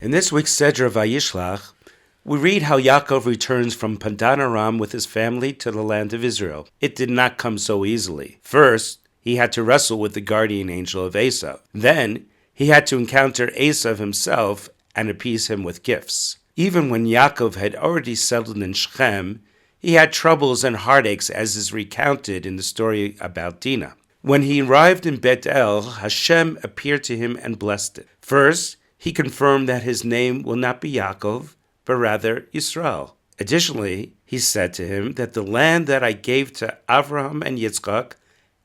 In this week's Sedra Vayishlach, we read how Yaakov returns from Padan Aram with his family to the land of Israel. It did not come so easily. First, he had to wrestle with the guardian angel of Esav. Then, he had to encounter Esav himself and appease him with gifts. Even when Yaakov had already settled in Shechem, he had troubles and heartaches as is recounted in the story about Dinah. When he arrived in Bet-El, Hashem appeared to him and blessed it. First, he confirmed that his name will not be Yaakov, but rather Yisrael. Additionally, he said to him that the land that I gave to Avraham and Yitzchak,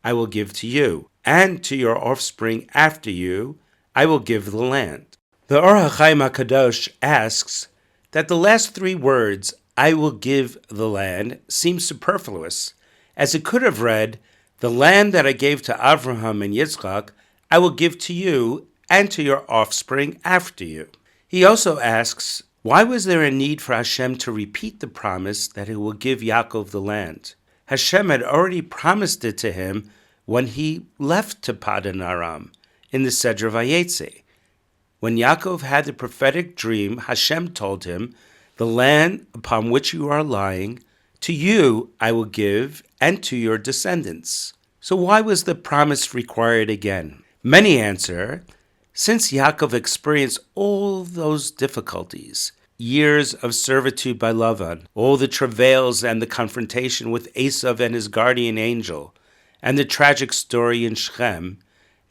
I will give to you, and to your offspring after you, I will give the land. The Or HaChaim HaKadosh asks that the last three words, I will give the land, seem superfluous, as it could have read, the land that I gave to Avraham and Yitzchak, I will give to you and to your offspring after you. He also asks, why was there a need for Hashem to repeat the promise that he will give Yaakov the land? Hashem had already promised it to him when he left to Padan Aram in the Sedra Vayetze. When Yaakov had the prophetic dream, Hashem told him, the land upon which you are lying, to you I will give and to your descendants. So why was the promise required again? Many answer, since Yaakov experienced all those difficulties, years of servitude by Lavan, all the travails and the confrontation with Esav and his guardian angel, and the tragic story in Shechem,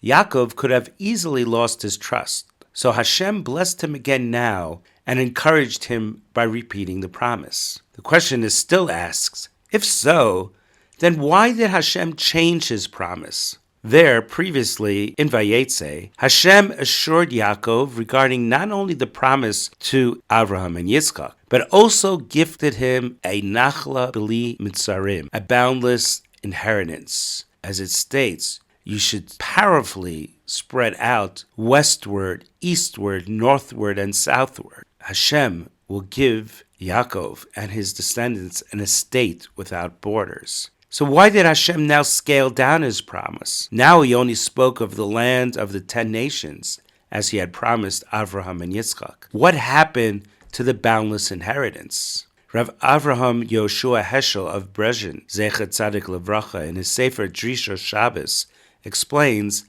Yaakov could have easily lost his trust. So Hashem blessed him again now and encouraged him by repeating the promise. The question is still asked, if so, then why did Hashem change his promise? There, previously, in Vayetze, Hashem assured Yaakov regarding not only the promise to Avraham and Yitzchak, but also gifted him a nachla b'li mitzarim, a boundless inheritance. As it states, you should powerfully spread out westward, eastward, northward, and southward. Hashem will give Yaakov and his descendants an estate without borders. So why did Hashem now scale down his promise? Now he only spoke of the land of the 10 nations, as he had promised Avraham and Yitzchak. What happened to the boundless inheritance? Rav Avraham Yoshua Heschel of Brezhin, Zecher Tzadik Levracha, in his Sefer Drisha Shabbos, explains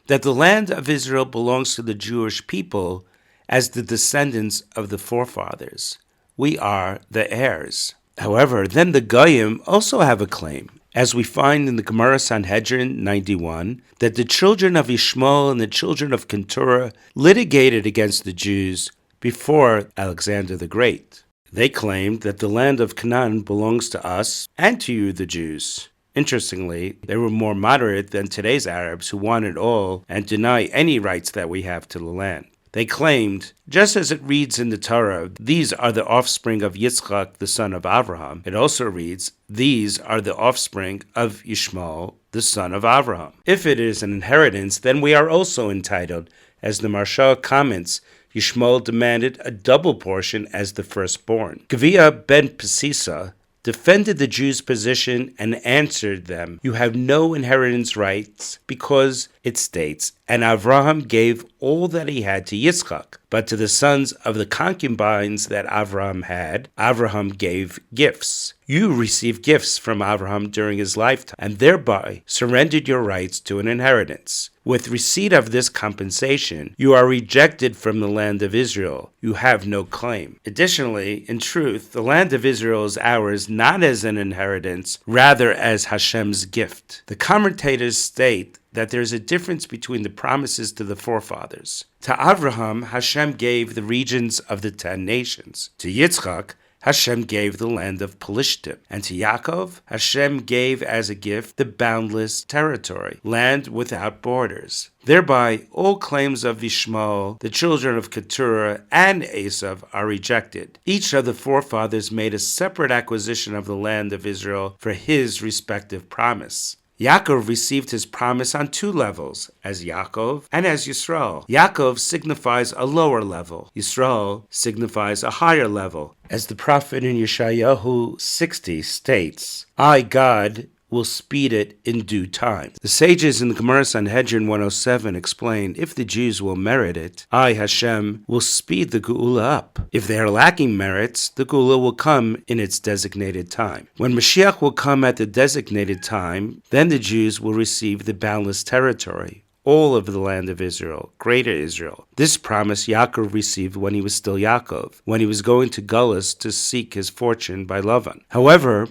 that the land of Israel belongs to the Jewish people as the descendants of the forefathers. We are the heirs. However, then the Goyim also have a claim, as we find in the Gemara Sanhedrin 91, that the children of Ishmael and the children of Keturah litigated against the Jews before Alexander the Great. They claimed that the land of Canaan belongs to us and to you, the Jews. Interestingly, they were more moderate than today's Arabs who want it all and deny any rights that we have to the land. They claimed, just as it reads in the Torah, these are the offspring of Yitzchak, the son of Avraham, it also reads, these are the offspring of Ishmael, the son of Avraham. If it is an inheritance, then we are also entitled. As the Maharsha comments, Ishmael demanded a double portion as the firstborn. Gvia ben Pesisa defended the Jews' position and answered them, you have no inheritance rights because, it states, and Avraham gave all that he had to Yitzchak, but to the sons of the concubines that Avraham had, Avraham gave gifts. You received gifts from Avraham during his lifetime, and thereby surrendered your rights to an inheritance. With receipt of this compensation, you are rejected from the land of Israel. You have no claim. Additionally, in truth, the land of Israel is ours not as an inheritance, rather as Hashem's gift. The commentators state that there is a difference between the promises to the forefathers. To Avraham, Hashem gave the regions of the 10 nations. To Yitzchak, Hashem gave the land of Pelishtim, and to Yaakov, Hashem gave as a gift the boundless territory, land without borders. Thereby, all claims of Ishmael, the children of Keturah, and Esav are rejected. Each of the forefathers made a separate acquisition of the land of Israel for his respective promise. Yaakov received his promise on two levels, as Yaakov and as Yisrael. Yaakov signifies a lower level. Yisrael signifies a higher level. As the prophet in Yeshayahu 60 states, I, God, will speed it in due time. The sages in the Gemara Sanhedrin 107 explain, if the Jews will merit it, I, Hashem, will speed the Geula up. If they are lacking merits, the Geula will come in its designated time. When Mashiach will come at the designated time, then the Jews will receive the boundless territory, all of the land of Israel, greater Israel. This promise Yaakov received when he was still Yaakov, when he was going to Gullus to seek his fortune by Lavan. However,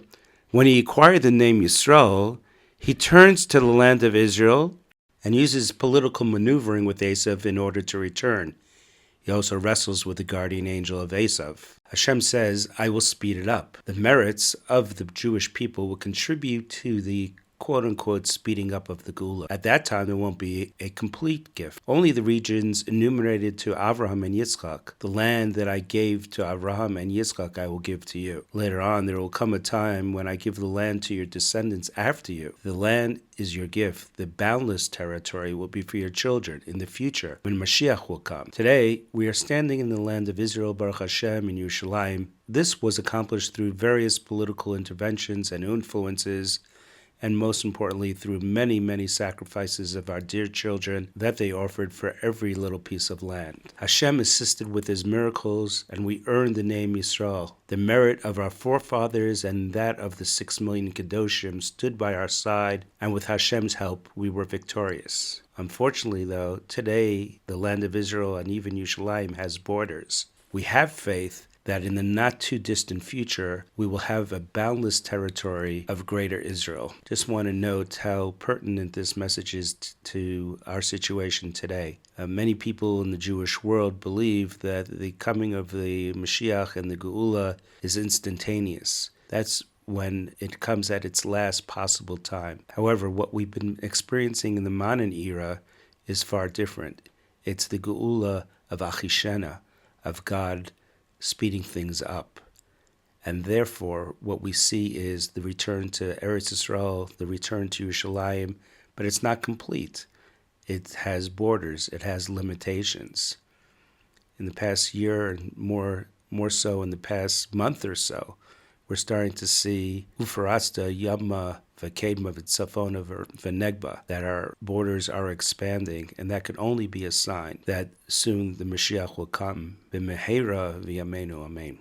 when he acquired the name Yisrael, he turns to the land of Israel and uses political maneuvering with Esav in order to return. He also wrestles with the guardian angel of Esav. Hashem says, I will speed it up. The merits of the Jewish people will contribute to the quote-unquote speeding up of the Geula. At that time, there won't be a complete gift. Only the regions enumerated to Avraham and Yitzchak, the land that I gave to Avraham and Yitzchak, I will give to you. Later on, there will come a time when I give the land to your descendants after you. The land is your gift. The boundless territory will be for your children in the future, when Mashiach will come. Today, we are standing in the land of Israel, Baruch Hashem, in Yerushalayim. This was accomplished through various political interventions and influences, and most importantly, through many, many sacrifices of our dear children that they offered for every little piece of land. Hashem assisted with his miracles, and we earned the name Yisrael. The merit of our forefathers and that of the 6 million Kedoshim stood by our side, and with Hashem's help, we were victorious. Unfortunately, though, today, the land of Israel and even Yerushalayim has borders. We have faith that in the not-too-distant future, we will have a boundless territory of greater Israel. Just want to note how pertinent this message is to our situation today. Many people in the Jewish world believe that the coming of the Mashiach and the Geula is instantaneous. That's when it comes at its last possible time. However, what we've been experiencing in the modern era is far different. It's the Geula of Achishena, of God speeding things up. And therefore, what we see is the return to Eretz Yisrael, the return to Yerushalayim, but it's not complete. It has borders, it has limitations. In the past year, and more so in the past month or so, we're starting to see Ufarasta, Yamma, V'Kedma, V'Tzafona, V'Negba, that our borders are expanding, and that could only be a sign that soon the Mashiach will come. B'Mehera V'Yameinu Amen.